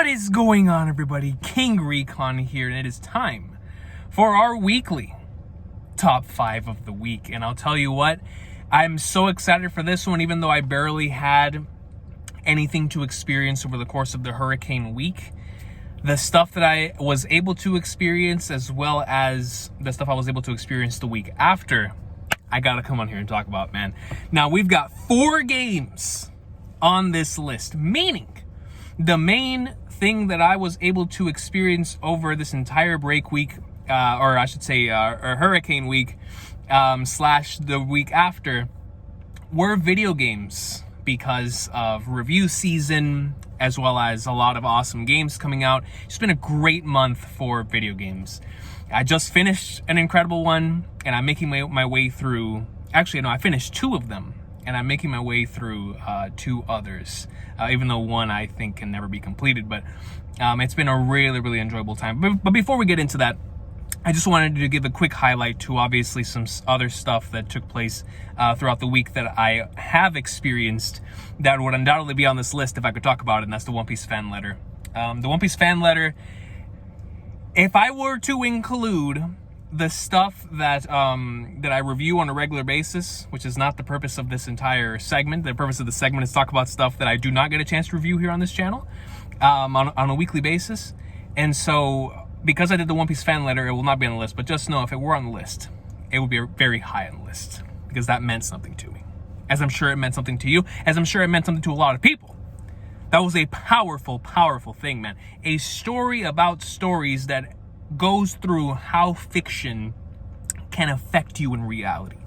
What is going on, everybody? King Recon here, and it is time for our weekly top 5 of the week. And I'll tell you what, I'm so excited for this one, even though I barely had anything to experience over the course of the hurricane week. The stuff that I was able to experience, as well as the stuff I was able to experience the week after, I gotta come on here and talk about, man. Now, we've got 4 games on this list, meaning the main thing that I was able to experience over this entire break week, or I should say hurricane week, slash the week after, were video games because of review season, as well as a lot of awesome games coming out. It's been a great month for video games. I just finished an incredible one, and I'm making my way through, actually, no, I finished 2 of them, and I'm making my way through 2 others, even though one I think can never be completed. But it's been a really, really enjoyable time. But before we get into that, I just wanted to give a quick highlight to obviously some other stuff that took place throughout the week that I have experienced that would undoubtedly be on this list if I could talk about it, and that's the One Piece fan letter. The One Piece fan letter, if I were to include the stuff that I review on a regular basis, which is not the purpose of this entire segment. The purpose of the segment is to talk about stuff that I do not get a chance to review here on this channel on a weekly basis. And so, because I did the One Piece fan letter, it will not be on the list. But just know, if it were on the list, it would be very high on the list, because that meant something to me, as I'm sure it meant something to you, as I'm sure it meant something to a lot of people. That was a powerful, powerful thing, man. A story about stories that goes through how fiction can affect you in reality.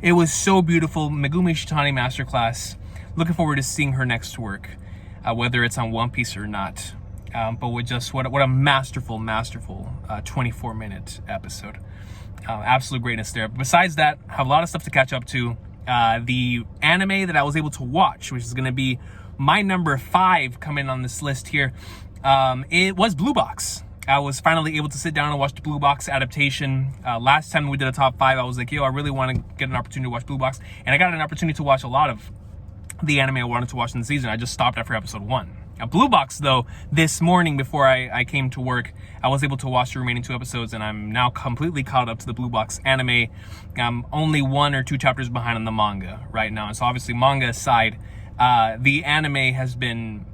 It was so beautiful. Megumi Shitani masterclass. Looking forward to seeing her next work, whether it's on One Piece or not. But with just what a masterful 24-minute episode. Absolute greatness there. Besides that, I have a lot of stuff to catch up to. The anime that I was able to watch, which is going to be my number 5 coming on this list here, it was Blue Box. I was finally able to sit down and watch the Blue Box adaptation. Last time we did a top 5, I was like, yo, I really want to get an opportunity to watch Blue Box. And I got an opportunity to watch a lot of the anime I wanted to watch in the season. I just stopped after episode 1. Now, Blue Box, though, this morning before I came to work, I was able to watch the remaining 2 episodes, and I'm now completely caught up to the Blue Box anime. I'm only 1 or 2 chapters behind on the manga right now. And so obviously, manga aside, the anime has been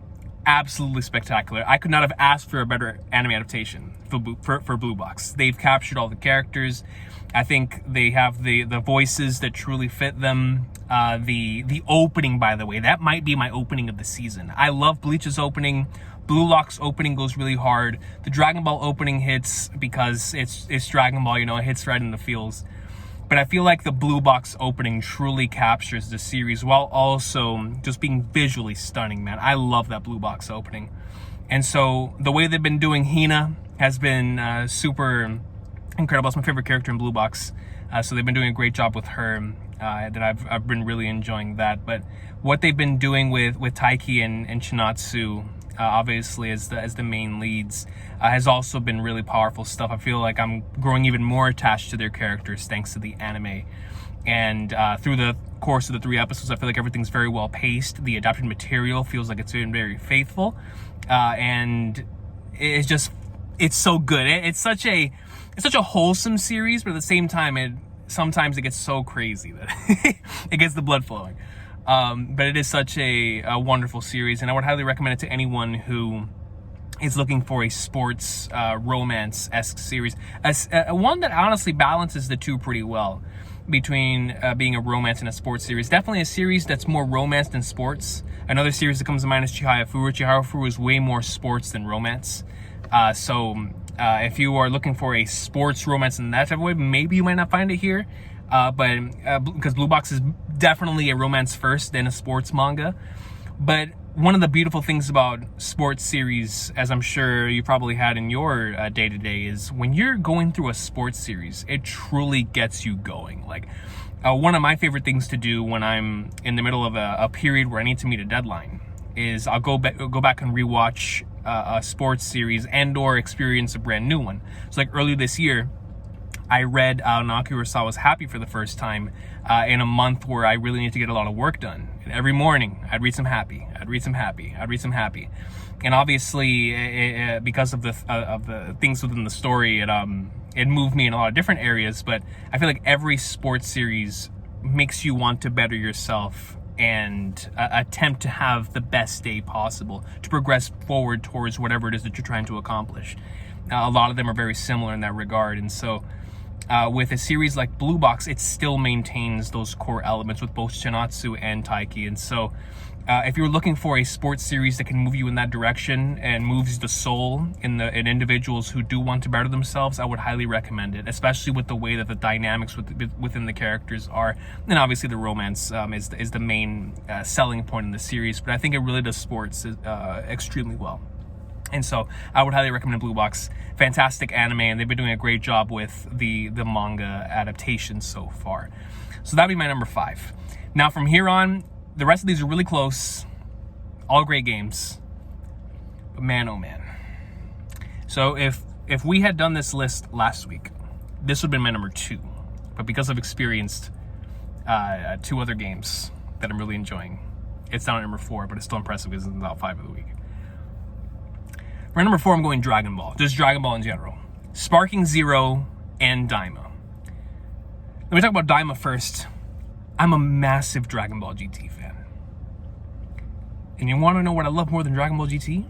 absolutely spectacular. I could not have asked for a better anime adaptation for Blue Box. They've captured all the characters. I think they have the voices that truly fit them. The opening, by the way, that might be my opening of the season. I love Bleach's opening. Blue Lock's opening goes really hard. The Dragon Ball opening hits because it's Dragon Ball, it hits right in the feels. But I feel like the Blue Box opening truly captures the series while also just being visually stunning, man. I love that Blue Box opening. And so the way they've been doing Hina has been super incredible. It's my favorite character in Blue Box. So they've been doing a great job with her. That I've been really enjoying that. But what they've been doing with Taiki and Chinatsu, obviously as the main leads, has also been really powerful stuff. I feel like I'm growing even more attached to their characters thanks to the anime. And through the course of the 3 episodes, I feel like everything's very well paced. The adapted material feels like it's been very faithful, and it's so good. It's such a wholesome series, but at the same time, sometimes it gets so crazy that it gets the blood flowing. But it is such a wonderful series, and I would highly recommend it to anyone who is looking for a sports romance-esque series. One that honestly balances the 2 pretty well, between being a romance and a sports series. Definitely a series that's more romance than sports. Another series that comes to mind is Chihayafuru. Chihayafuru is way more sports than romance. So if you are looking for a sports romance in that type of way, maybe you might not find it here. But because Blue Box is definitely a romance first, then a sports manga. But one of the beautiful things about sports series, as I'm sure you probably had in your day-to-day, is when you're going through a sports series, it truly gets you going. Like, one of my favorite things to do when I'm in the middle of a period where I need to meet a deadline is I'll go back and rewatch a sports series and or experience a brand new one. So like earlier this year, I read Naoki Urasawa's Happy for the first time in a month where I really need to get a lot of work done. And every morning, I'd read some Happy. I'd read some Happy. I'd read some Happy. And obviously, because of the things within the story, it moved me in a lot of different areas. But I feel like every sports series makes you want to better yourself and attempt to have the best day possible to progress forward towards whatever it is that you're trying to accomplish. A lot of them are very similar in that regard. And so with a series like Blue Box, it still maintains those core elements with both Shinatsu and Taiki. And so if you're looking for a sports series that can move you in that direction and moves the soul in individuals who do want to better themselves, I would highly recommend it, especially with the way that the dynamics within the characters are. And obviously the romance is the main selling point in the series, but I think it really does sports extremely well. And so I would highly recommend Blue Box. Fantastic anime, and they've been doing a great job with the manga adaptation so far. So that'd be my number 5. Now from here on, the rest of these are really close. All great games. But man, oh man. So if we had done this list last week, this would have been my number 2. But because I've experienced 2 other games that I'm really enjoying, it's down at number 4, but it's still impressive because it's in the top 5 of the week. For number 4, I'm going Dragon Ball. Just Dragon Ball in general. Sparking Zero and Daima. Let me talk about Daima first. I'm a massive Dragon Ball GT fan. And you want to know what I love more than Dragon Ball GT?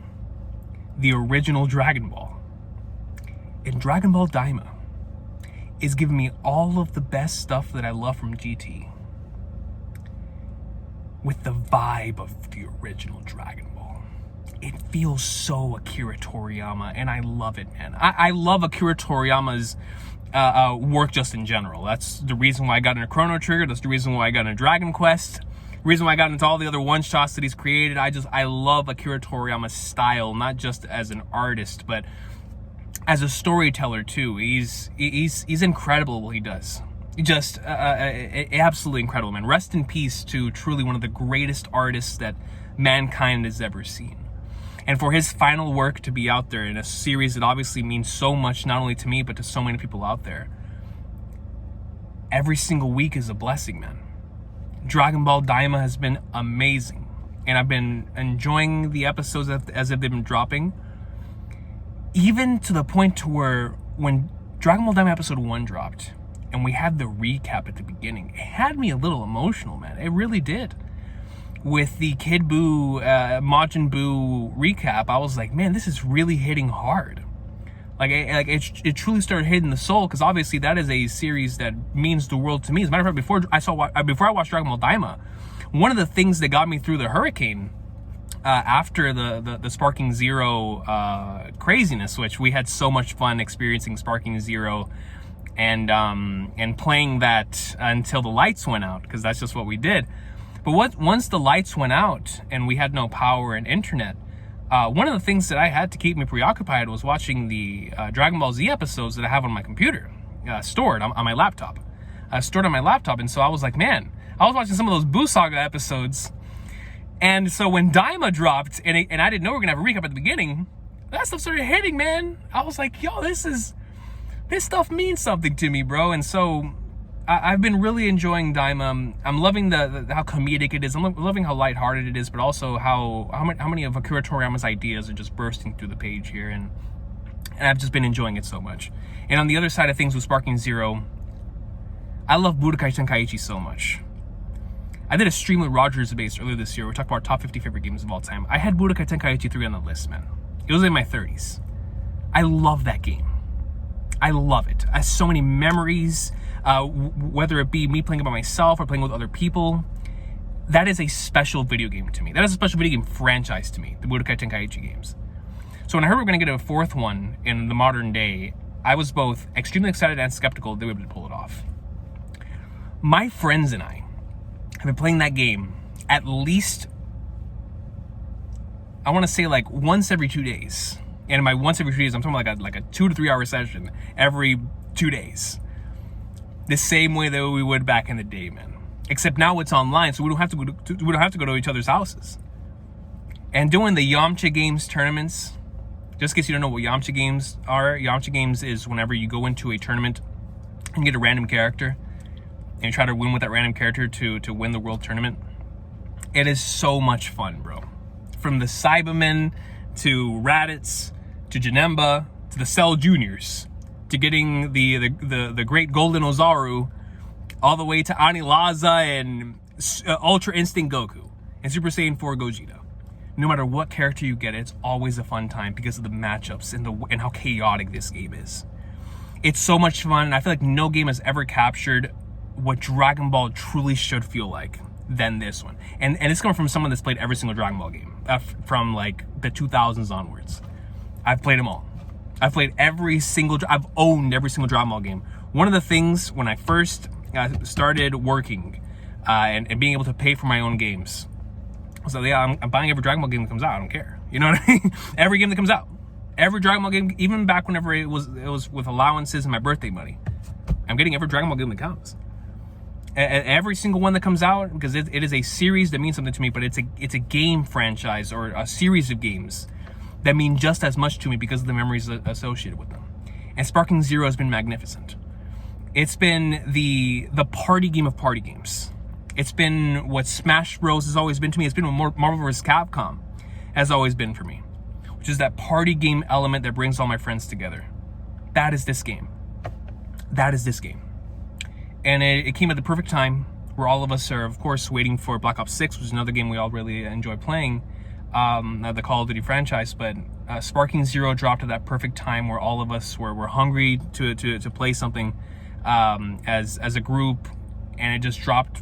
The original Dragon Ball. And Dragon Ball Daima is giving me all of the best stuff that I love from GT with the vibe of the original Dragon Ball. It feels so Akira Toriyama, and I love it, man. I love Akira Toriyama's work just in general. That's the reason why I got into Chrono Trigger. That's the reason why I got into Dragon Quest. The reason why I got into all the other one-shots that he's created. I love Akira Toriyama's style, not just as an artist, but as a storyteller too. He's incredible at what he does. Just absolutely incredible, man. Rest in peace to truly one of the greatest artists that mankind has ever seen. And for his final work to be out there in a series that obviously means so much, not only to me, but to so many people out there, every single week is a blessing, man. Dragon Ball Daima has been amazing. And I've been enjoying the episodes as they've been dropping. Even to the point to where when Dragon Ball Daima Episode 1 dropped, and we had the recap at the beginning, it had me a little emotional, man. It really did. With the Kid Buu, Majin Buu recap, I was like, man, this is really hitting hard. It truly started hitting the soul, because obviously that is a series that means the world to me. As a matter of fact, before I watched Dragon Ball Daima, one of the things that got me through the hurricane after the Sparking Zero craziness, which we had so much fun experiencing Sparking Zero and playing that until the lights went out, because that's just what we did. But once the lights went out and we had no power and internet, one of the things that I had to keep me preoccupied was watching the Dragon Ball Z episodes that I have on my computer, stored on my laptop. And so I was like, man, I was watching some of those Buu Saga episodes. And so when Daima dropped, and I didn't know we were going to have a recap at the beginning, that stuff started hitting, man. I was like, yo, this stuff means something to me, bro. And so I've been really enjoying Daima. I'm loving how comedic it is. I'm loving how lighthearted it is, but also how many of Akira Toriyama's ideas are just bursting through the page here, and I've just been enjoying it so much. And on the other side of things with Sparking Zero, I love Budokai Tenkaichi so much. I did a stream with Rogers Base earlier this year. We talked about our top 50 favorite games of all time. I had Budokai Tenkaichi 3 on the list, man. It was in my 30s. I love that game. I love it. I have so many memories. Whether it be me playing it by myself or playing with other people, that is a special video game to me. That is a special video game franchise to me, the Budokai Tenkaichi games. So when I heard we were going to get a 4th one in the modern day, I was both extremely excited and skeptical that we would be able to pull it off. My friends and I have been playing that game at least, I want to say like once every 2 days. And by once every 2 days, I'm talking about like a 2 to 3 hour session every 2 days. The same way that we would back in the day, man. Except now it's online, so we don't have to go to each other's houses. And doing the Yamcha Games tournaments, just in case you don't know what Yamcha Games are, Yamcha Games is whenever you go into a tournament and get a random character, and you try to win with that random character to win the world tournament. It is so much fun, bro. From the Cybermen to Raditz, to Janemba, to the Cell Juniors, to getting the great Golden Ozaru, all the way to Anilaza and Ultra Instinct Goku and Super Saiyan 4 Gogeta. No matter what character you get, it's always a fun time because of the matchups and how chaotic this game is. It's so much fun, and I feel like no game has ever captured what Dragon Ball truly should feel like than this one. And it's coming from someone that's played every single Dragon Ball game from like the 2000s onwards. I've played them all. I've owned every single Dragon Ball game. One of the things when I first started working and being able to pay for my own games, so yeah, I'm buying every Dragon Ball game that comes out. I don't care. You know what I mean? Every game that comes out. Every Dragon Ball game, even back whenever it was with allowances and my birthday money. I'm getting every Dragon Ball game that comes. Every single one that comes out, because it is a series that means something to me, but it's a game franchise or a series of games that mean just as much to me because of the memories associated with them. And Sparking Zero has been magnificent. It's been the party game of party games. It's been what Smash Bros. Has always been to me. It's been what Marvel vs. Capcom has always been for me, which is that party game element that brings all my friends together. That is this game. That is this game. And it came at the perfect time where all of us are, of course, waiting for Black Ops 6, which is another game we all really enjoy playing, the Call of Duty franchise. But Sparking Zero dropped at that perfect time where all of us were hungry to play something as a group, and it just dropped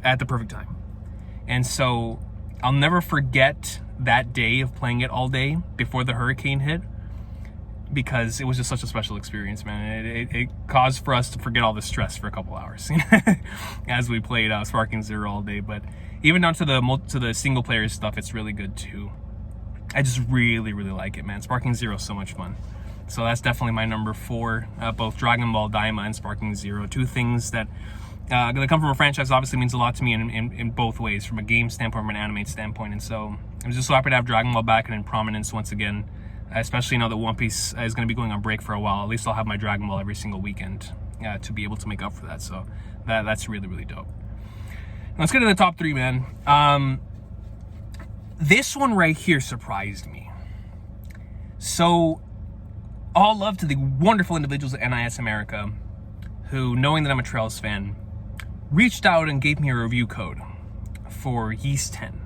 at the perfect time. And so I'll never forget that day of playing it all day before the hurricane hit, because it was just such a special experience, man. It caused for us to forget all the stress for a couple hours as we played Sparking Zero all day. But even down to the single player stuff, it's really good too. I just really like it, man. Sparking Zero is so much fun. So that's definitely my number 4. Both Dragon Ball Daima and Sparking Zero, two things that gonna come from a franchise obviously means a lot to me in both ways, from a game standpoint, from an anime standpoint. And so I'm just so happy to have Dragon Ball back and in prominence once again, especially now that One Piece is going to be going on break for a while. At least I'll have my Dragon Ball every single weekend to be able to make up for that. So that's really dope. Let's get to the top 3, man. This one right here surprised me. So all love to the wonderful individuals at NIS America who, knowing that I'm a Trails fan, reached out and gave me a review code for Yeast 10.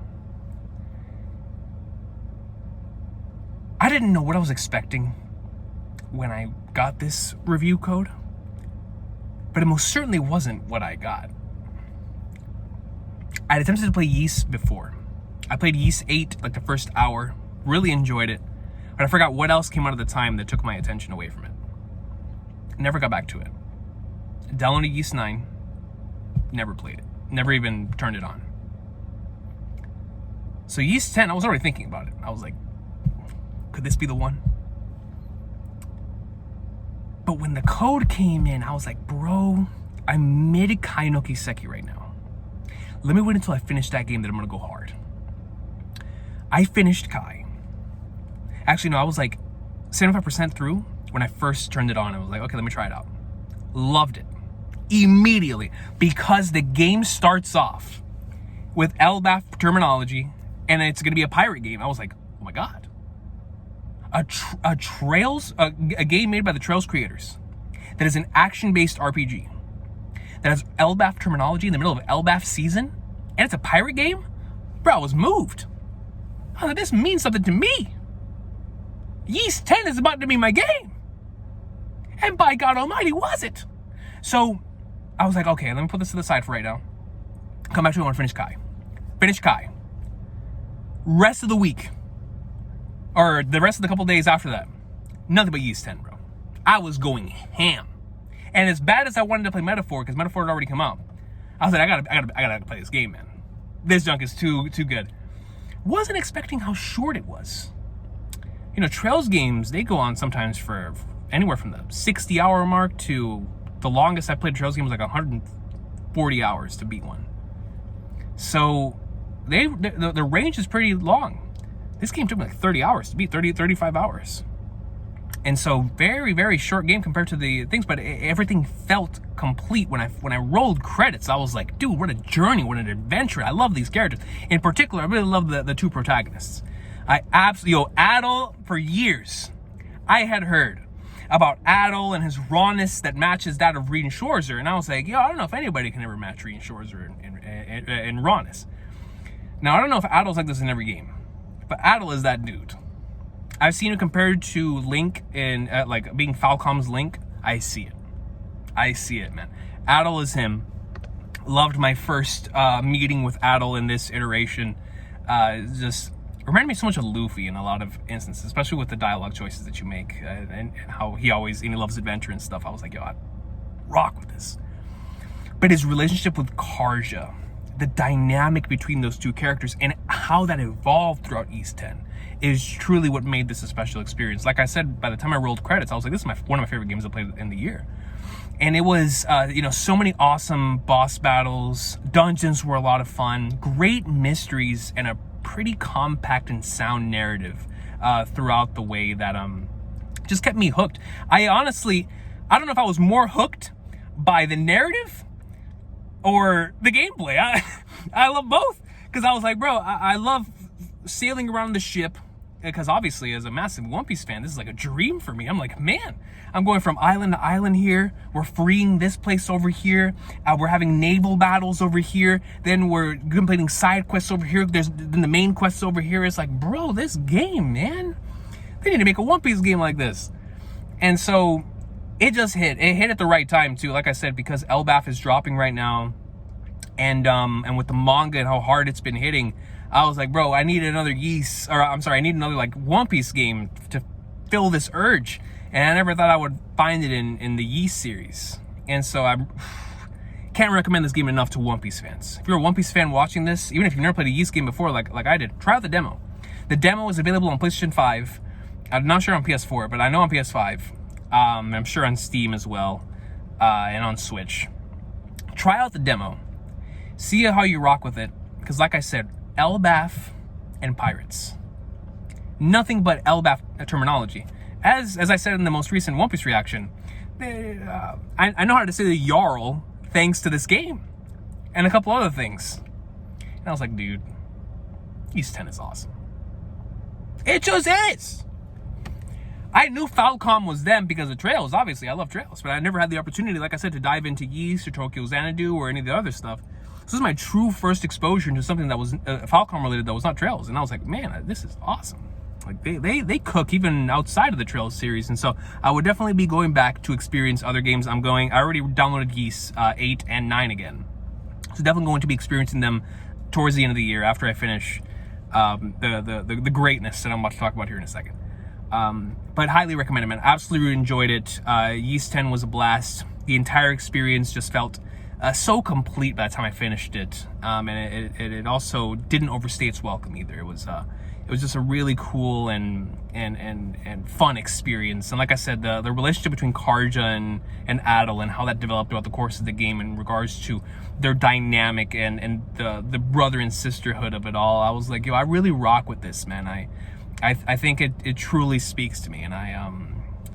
I didn't know what I was expecting when I got this review code, but it most certainly wasn't what I got. I had attempted to play Yeast before. I played Yeast 8 like the first hour, really enjoyed it, but I forgot what else came out at the time that took my attention away from it. Never got back to it. Downloaded Yeast 9, never played it, never even turned it on. So Yeast 10, I was already thinking about it. I was like, could this be the one? But when the code came in, I was like, bro, I'm mid Kai no Kiseki right now. Let me wait until I finish that game, that I'm gonna go hard. I finished Kai. Actually, no, I was like 75% through when I first turned it on. I was like, okay, let me try it out. Loved it immediately, because the game starts off with LBAF terminology and it's gonna be a pirate game. I was like, oh my God. A game made by the Trails creators that is an action-based RPG that has LBAF terminology in the middle of LBAF season, and it's a pirate game? Bro, I was moved. I was like, this means something to me. Yeast 10 is about to be my game. And by God Almighty, was it? So I was like, okay, let me put this to the side for right now. Come back to it when I finish Kai. Finish Kai. Rest of the week, or the rest of the couple days after that, nothing but Yeast 10, bro. I was going ham. And as bad as I wanted to play Metaphor, because Metaphor had already come out, I was like, I gotta play this game, man. This junk is too good. Wasn't expecting how short it was. You know, Trails games, they go on sometimes for anywhere from the 60-hour mark to the longest I played a Trails game was like 140 hours to beat one. So the range is pretty long. This game took me like 30 hours to beat, 35 hours. And so very short game compared to the things, but everything felt complete when I rolled credits. I was like, dude, what a journey, what an adventure. I love these characters. In particular, I really love the two protagonists. I absolutely, Adol, for years, I had heard about Adol and his rawness that matches that of Reed Schwarzer. And I was like, I don't know if anybody can ever match Reed Schwarzer in rawness. Now, I don't know if Adol's like this in every game, but Adol is that dude. I've seen it compared to Link in, like, being Falcom's Link. I see it. I see it, man. Adol is him. Loved my first meeting with Adol in this iteration. Just reminded me so much of Luffy in a lot of instances, especially with the dialogue choices that you make, and how he loves adventure and stuff. I was like, I rock with this. But his relationship with Karja, the dynamic between those two characters and how that evolved throughout East 10 is truly what made this a special experience. Like I said, by the time I rolled credits, I was like, this is one of my favorite games I played in the year. And it was, so many awesome boss battles. Dungeons were a lot of fun. Great mysteries and a pretty compact and sound narrative throughout the way that just kept me hooked. I don't know if I was more hooked by the narrative or the gameplay. I love both, because I was like, bro, I love sailing around the ship, because obviously as a massive One Piece fan, this is like a dream for me. I'm like, man, I'm going from island to island here. We're freeing this place over here. We're having naval battles over here. Then we're completing side quests over here. Then the main quests over here. It's like, bro, this game, man, they need to make a One Piece game like this. And so it just hit. It hit at the right time too. Like I said, because Elbaf is dropping right now, and with the manga and how hard it's been hitting, I was like, bro, I need another I need another like One Piece game to fill this urge. And I never thought I would find it in the Yeast series. And so I can't recommend this game enough to One Piece fans. If you're a One Piece fan watching this, even if you've never played a Yeast game before like I did, try out the demo. The demo is available on PlayStation 5. I'm not sure on PS4, but I know on PS5. I'm sure on Steam as well, and on Switch. Try out the demo. See how you rock with it. Because like I said, Elbaf and pirates. Nothing but Elbaf terminology. As I said in the most recent One Piece reaction, I know how to say the Jarl thanks to this game. And a couple other things. And I was like, dude, East 10 is awesome. It just is! I knew Falcom was them because of Trails, obviously. I love Trails. But I never had the opportunity, like I said, to dive into Yeast or Tokyo Xanadu or any of the other stuff. This is my true first exposure to something that was Falcom related that was not Trails. And I was like, man, this is awesome. Like they cook even outside of the Trails series. And so I would definitely be going back to experience other games. I already downloaded Yeast 8 and 9 again. So definitely going to be experiencing them towards the end of the year after I finish the greatness that I'm about to talk about here in a second. But highly recommend it, man. Absolutely enjoyed it. Yeast 10 was a blast. The entire experience just felt so complete by the time I finished it. And it also didn't overstay its welcome either. It was just a really cool and fun experience. And like I said, the relationship between Karja and Adol and how that developed throughout the course of the game in regards to their dynamic and the brother and sisterhood of it all. I was like, I really rock with this, man. I think it truly speaks to me. And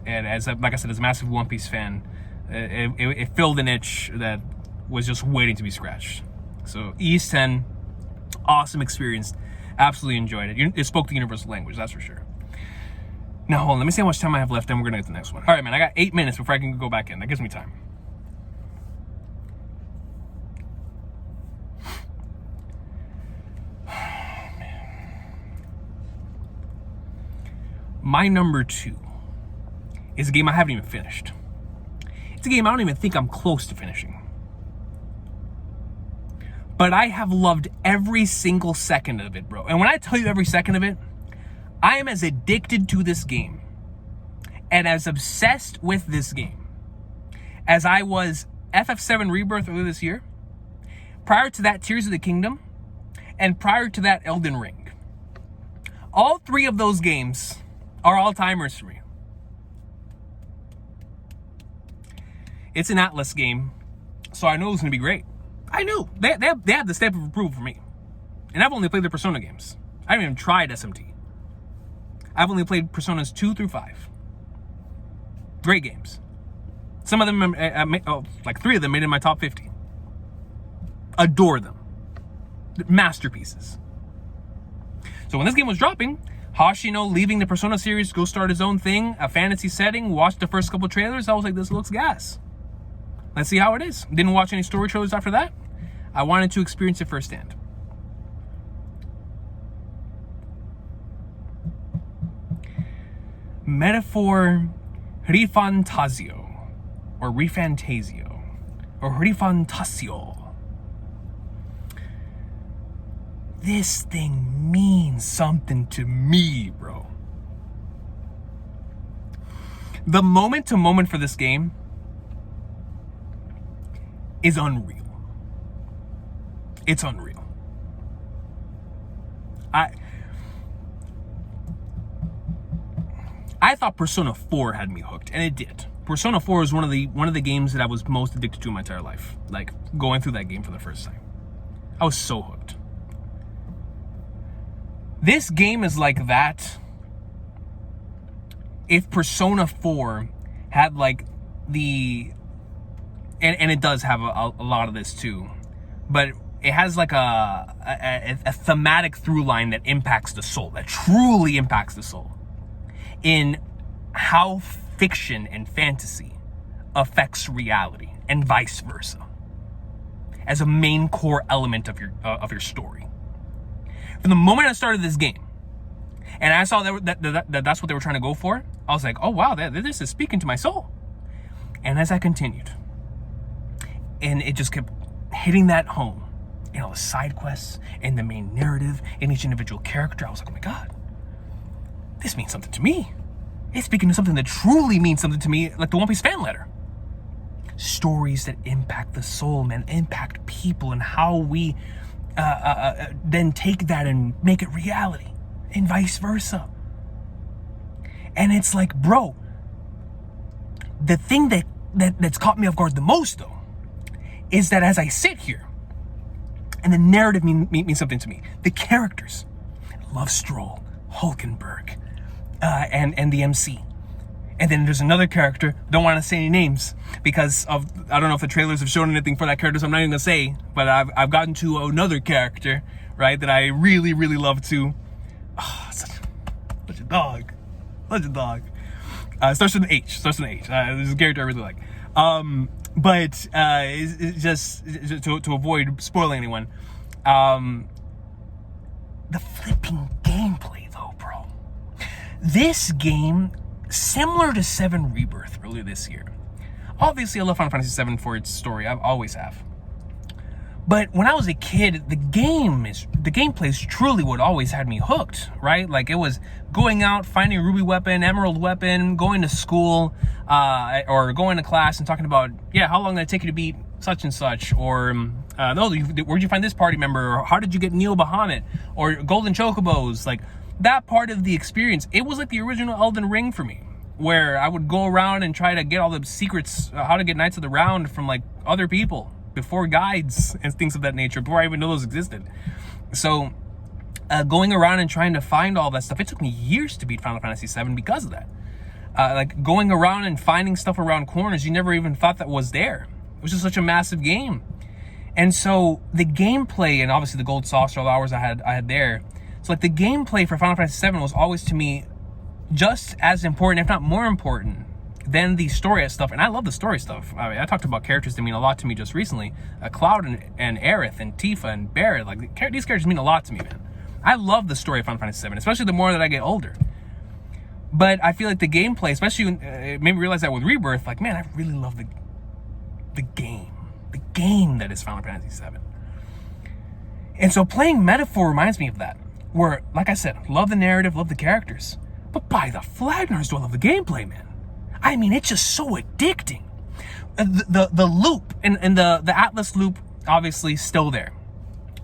and like I said, as a massive One Piece fan, it filled an itch that was just waiting to be scratched. So East 10, awesome experience. Absolutely enjoyed it. It spoke the universal language, that's for sure. Now, hold on. Let me see how much time I have left, and we're going to get to the next one. All right, man. I got 8 minutes before I can go back in. That gives me time. My number 2 is a game I haven't even finished. It's a game I don't even think I'm close to finishing. But I have loved every single second of it, bro. And when I tell you every second of it, I am as addicted to this game and as obsessed with this game as I was FF7 Rebirth earlier this year, prior to that Tears of the Kingdom, and prior to that Elden Ring. All 3 of those games are all-timers for me. It's an Atlas game, so I know it's going to be great. I knew. They had the stamp of approval for me. And I've only played the Persona games. I haven't even tried SMT. I've only played Personas 2 through 5. Great games. Some of them, like 3 of them made it in my top 50. Adore them. Masterpieces. So when this game was dropping, Hashino leaving the Persona series to go start his own thing, a fantasy setting, watched the first couple trailers. I was like, this looks gas. Let's see how it is. Didn't watch any story trailers after that. I wanted to experience it firsthand. Metaphor Rifantasio, or Rifantasio, or Rifantasio. This thing means something to me, bro. The moment to moment for this game is unreal. It's unreal. I thought Persona 4 had me hooked, and it did. Persona 4 was one of the games that I was most addicted to in my entire life. Like, going through that game for the first time. I was so hooked. This game is like that if Persona 4 had like and it does have a lot of this too, but it has like a thematic through line that impacts the soul, that truly impacts the soul, in how fiction and fantasy affects reality and vice versa, as a main core element of your story. From the moment I started this game, and I saw that's what they were trying to go for, I was like, oh wow, this is speaking to my soul. And as I continued, and it just kept hitting that home, you know, the side quests and the main narrative and each individual character, I was like, oh my God, this means something to me. It's speaking to something that truly means something to me, like the One Piece fan letter. Stories that impact the soul, man, impact people, and how we then take that and make it reality, and vice versa. And it's like, bro, the thing that's caught me off guard the most, though, is that as I sit here, and the narrative means something to me, the characters, Love Stroll, Hulkenberg, and the MC. And then there's another character, don't want to say any names, because I don't know if the trailers have shown anything for that character, so I'm not even going to say, but I've gotten to another character, right, that I really, really love too. Oh, such a dog. Such a dog. Starts with an H. There's a character I really like. But it's just to avoid spoiling anyone, the flipping gameplay, though, bro. This game, similar to 7 Rebirth earlier this year. Obviously, I love Final Fantasy 7 for its story. I always have. But when I was a kid, the gameplay is truly what always had me hooked, right? Like, it was going out, finding a ruby weapon, emerald weapon, going to school, or going to class and talking about, yeah, how long did it take you to beat such and such? Or, where'd you find this party member? Or how did you get Neo Bahamut? Or golden chocobos? Like, that part of the experience, it was like the original Elden Ring for me, where I would go around and try to get all the secrets, how to get Knights of the Round from, like, other people, before guides and things of that nature, before I even know those existed. So going around and trying to find all that stuff, it took me years to beat Final Fantasy VII because of that. Like, going around and finding stuff around corners you never even thought that was there. It was just such a massive game. And so the gameplay, and obviously the gold saucer, all the hours I had there, so like the gameplay for Final Fantasy VII was always to me just as important, if not more important, than the story stuff. And I love the story stuff. I mean, I talked about characters that mean a lot to me just recently. Cloud and Aerith and Tifa and Barret. Like, these characters mean a lot to me, man. I love the story of Final Fantasy VII, especially the more that I get older. But I feel like the gameplay, especially it made me realize that with Rebirth, like, man, I really love the game that is Final Fantasy VII. And so playing Metaphor reminds me of that, where, like I said, love the narrative, love the characters, but by the Flagners do I love the gameplay, man. I mean, it's just so addicting. The loop and the Atlas loop, obviously still there,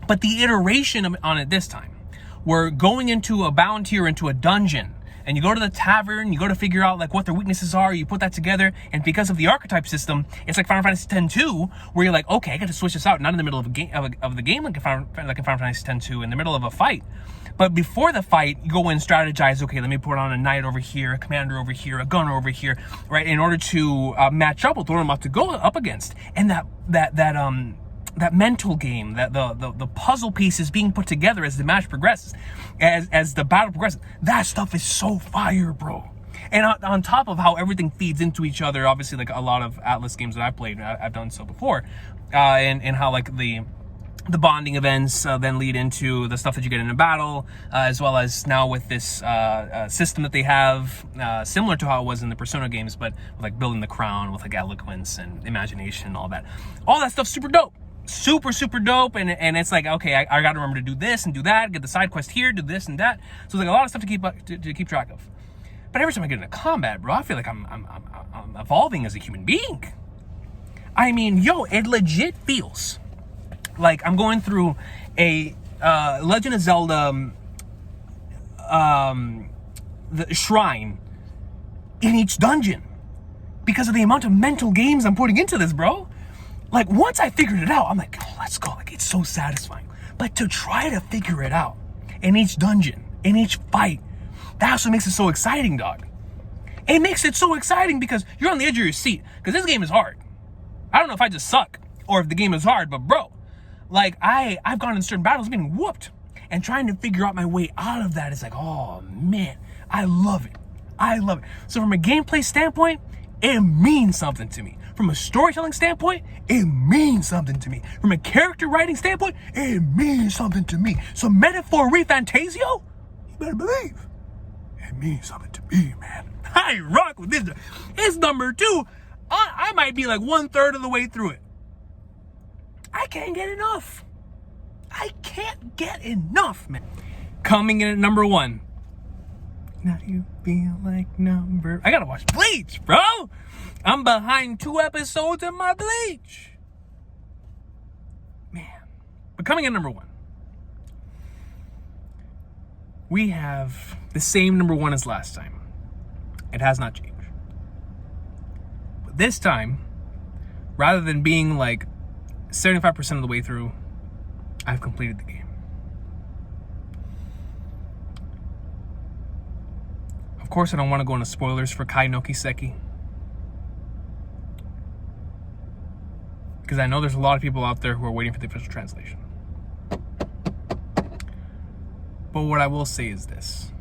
but the iteration on it this time, we're going into a bounty or into a dungeon, and you go to the tavern, you go to figure out like what their weaknesses are, you put that together, and because of the archetype system, it's like Final Fantasy X-2, where you're like, okay, I got to switch this out, not in the middle of a game of the game like in Final Fantasy X-2, in the middle of a fight. But before the fight, you go and strategize, okay, let me put on a knight over here, a commander over here, a gunner over here, right, in order to match up with what I'm about to go up against. And that that mental game, that the puzzle pieces being put together as the match progresses, as the battle progresses. That stuff is so fire, bro. And on top of how everything feeds into each other, obviously, like a lot of Atlas games that I've played, I've done so before, and how like the bonding events then lead into the stuff that you get in a battle, as well as now with this system that they have, similar to how it was in the Persona games, but with like building the crown with like eloquence and imagination and all that. All that stuff's super dope. Super dope. And it's like, okay, I gotta remember to do this and do that, get the side quest here, do this and that. So it's like a lot of stuff to keep track of. But every time I get into combat, bro, I feel like I'm evolving as a human being. I mean, yo, it legit feels like I'm going through a Legend of Zelda the shrine in each dungeon because of the amount of mental games I'm putting into this, bro. Like, once I figured it out, I'm like, oh, let's go. Like, it's so satisfying. But to try to figure it out in each dungeon, in each fight, that's what makes it so exciting, dog. It makes it so exciting because you're on the edge of your seat. Because this game is hard. I don't know if I just suck or if the game is hard, but bro, like I've gone in certain battles being whooped and trying to figure out my way out of that is like, oh man, I love it. So from a gameplay standpoint, it means something to me. From a storytelling standpoint, it means something to me. From a character writing standpoint, it means something to me. So Metaphor Refantasio, you better believe it means something to me, man. I rock with this. It's number 2. I might be like 1/3 of the way through it. I can't get enough. Man. Coming in at number 1. Now you feel like number... I gotta watch Bleach, bro. I'm behind 2 episodes in my Bleach. Man. But coming in number 1. We have the same number 1 as last time. It has not changed. But this time, rather than being like 75% of the way through, I've completed the game. Of course, I don't want to go into spoilers for Kai no Kiseki, because I know there's a lot of people out there who are waiting for the official translation. But what I will say is this.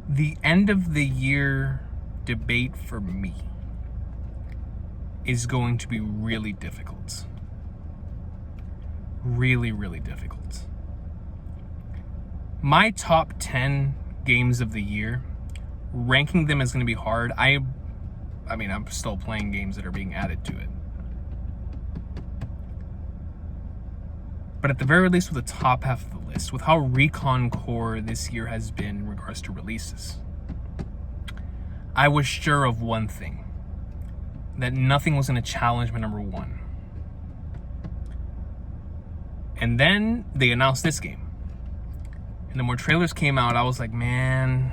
The end of the year debate for me is going to be really difficult. Really difficult. My top 10 games of the year, ranking them is going to be hard. I mean, I'm still playing games that are being added to it. But at the very least, with the top half of the list, with how Recon core this year has been in regards to releases, I was sure of one thing. That nothing was going to challenge my number 1. And then they announced this game. And the more trailers came out, I was like, man,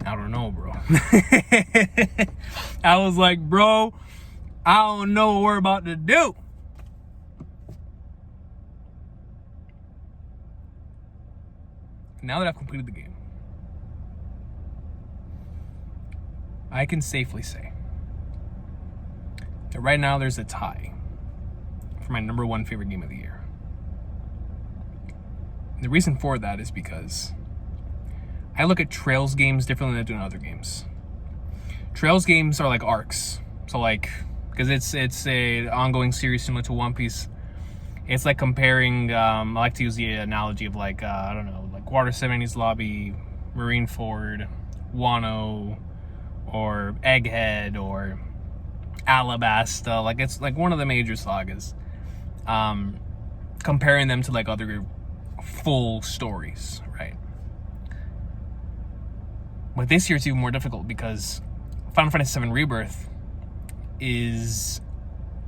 I don't know, bro. I was like, bro, I don't know what we're about to do. Now that I've completed the game, I can safely say that right now there's a tie for my number 1 favorite game of the year. And the reason for that is because I look at Trails games differently than I do in other games. Trails games are like arcs. So like, because it's a ongoing series similar to One Piece. It's like comparing, I like to use the analogy of like, I don't know, like Water 70's Lobby, Marineford, Wano, or Egghead, or Alabasta. Like, it's like one of the major sagas. Comparing them to like other full stories, right? But this year it's even more difficult because Final Fantasy VII Rebirth is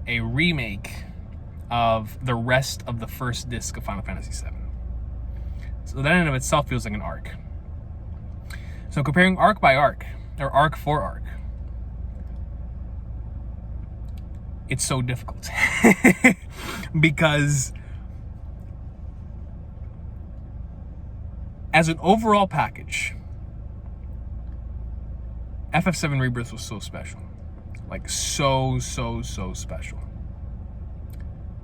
a remake of the rest of the first disc of Final Fantasy VII. So that in and of itself feels like an arc. So comparing arc by arc, or arc for arc, it's so difficult. Because as an overall package, FF7 Rebirth was so special. Like, so special.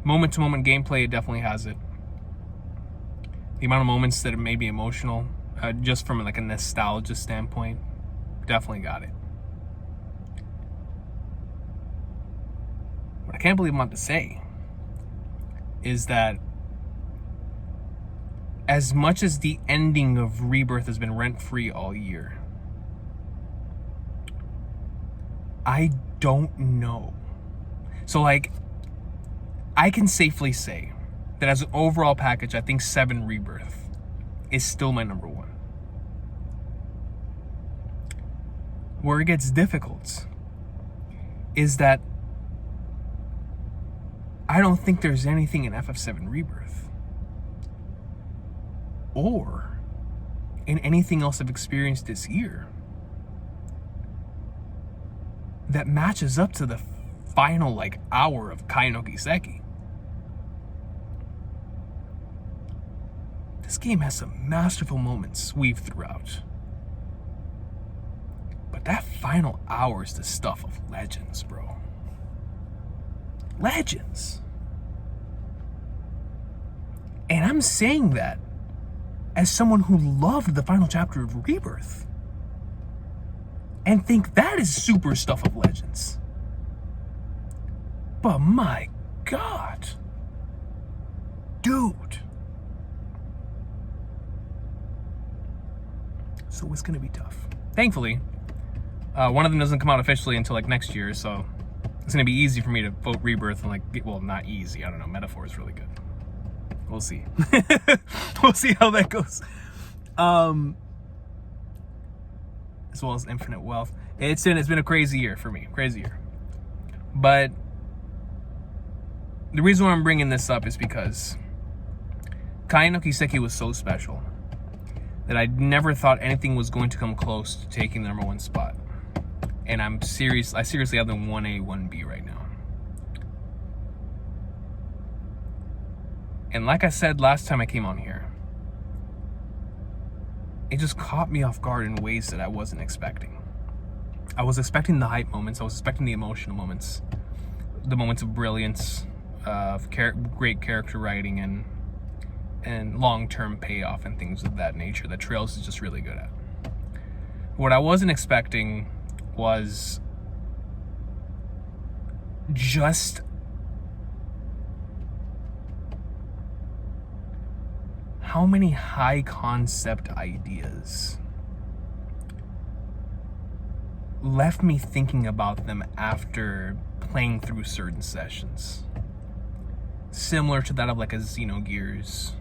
Moment-to-moment gameplay, it definitely has it. The amount of moments that it made me emotional, just from like a nostalgia standpoint, definitely got it. What I can't believe I'm about to say is that as much as the ending of Rebirth has been rent-free all year, I don't know. So, like, I can safely say that as an overall package, I think 7 Rebirth is still my number 1. Where it gets difficult is that I don't think there's anything in FF7 Rebirth or in anything else I've experienced this year that matches up to the final like hour of Kai no Kiseki. This game has some masterful moments weaved throughout, but that final hour is the stuff of legends, bro. Legends. And I'm saying that as someone who loved the final chapter of Rebirth and think that is super stuff of legends. But my God, dude. So it's gonna be tough. Thankfully, one of them doesn't come out officially until like next year, so it's gonna be easy for me to vote Rebirth and like, well, not easy. I don't know. Metaphor is really good. We'll see. We'll see how that goes. As well as Infinite Wealth. It's been a crazy year for me. Crazy year. But the reason why I'm bringing this up is because Kai no Kiseki was so special that I never thought anything was going to come close to taking the number 1 spot. And I seriously have them 1A, 1B right now. And like I said last time I came on here, it just caught me off guard in ways that I wasn't expecting. I was expecting the hype moments, I was expecting the emotional moments, the moments of brilliance, of great character writing and long-term payoff and things of that nature that Trails is just really good at. What I wasn't expecting was just how many high concept ideas left me thinking about them after playing through certain sessions. Similar to that of like a Xenogears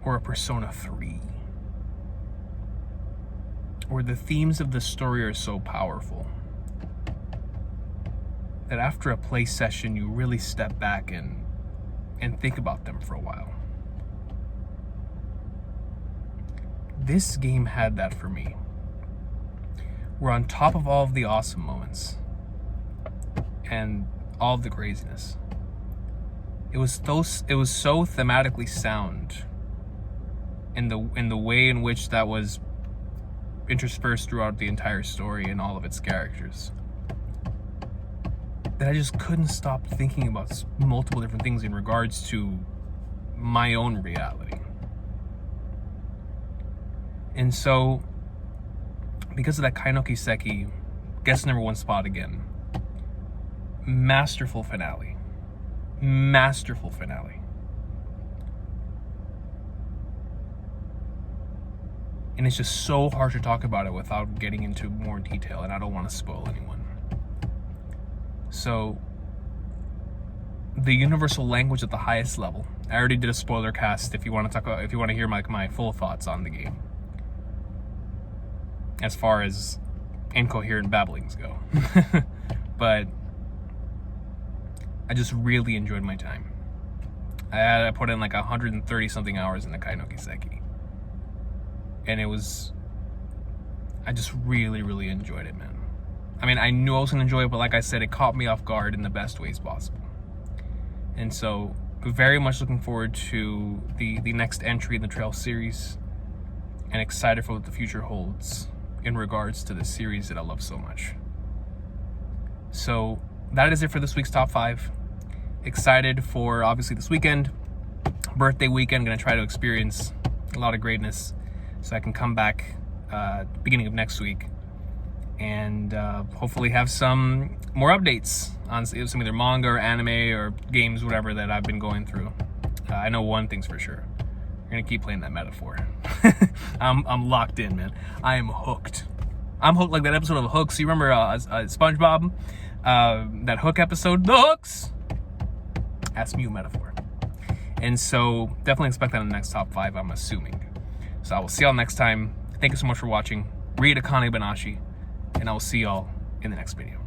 or a Persona 3. Where the themes of the story are so powerful that after a play session you really step back and think about them for a while. This game had that for me. We're on top of all of the awesome moments and all of the craziness. It was so thematically sound in the way in which that was interspersed throughout the entire story and all of its characters, that I just couldn't stop thinking about multiple different things in regards to my own reality. And so, because of that, Kai no Kiseki gets number 1 spot again. Masterful finale. Masterful finale. And it's just so hard to talk about it without getting into more detail, and I don't want to spoil anyone. So, the universal language at the highest level. I already did a spoiler cast if you want to hear my full thoughts on the game. As far as incoherent babblings go. But I just really enjoyed my time. I put in like 130 something hours in the Kai no Kiseki. And I just really, really enjoyed it, man. I mean, I knew I was going to enjoy it, but like I said, it caught me off guard in the best ways possible. And so, very much looking forward to the next entry in the Trail series, and excited for what the future holds in regards to the series that I love so much. So that is it for this week's top 5. Excited for obviously this weekend, birthday weekend. Gonna try to experience a lot of greatness so I can come back beginning of next week and hopefully have some more updates on some either manga or anime or games, whatever that I've been going through. I know one thing's for sure. We're gonna keep playing that metaphor. I'm locked in, man. I am hooked. I'm hooked like that episode of Hooks. You remember SpongeBob? That Hook episode, The Hooks. Ask me a metaphor. And so definitely expect that in the next top 5, I'm assuming. So I will see y'all next time. Thank you so much for watching. Read Akane Banashi, and I will see y'all in the next video.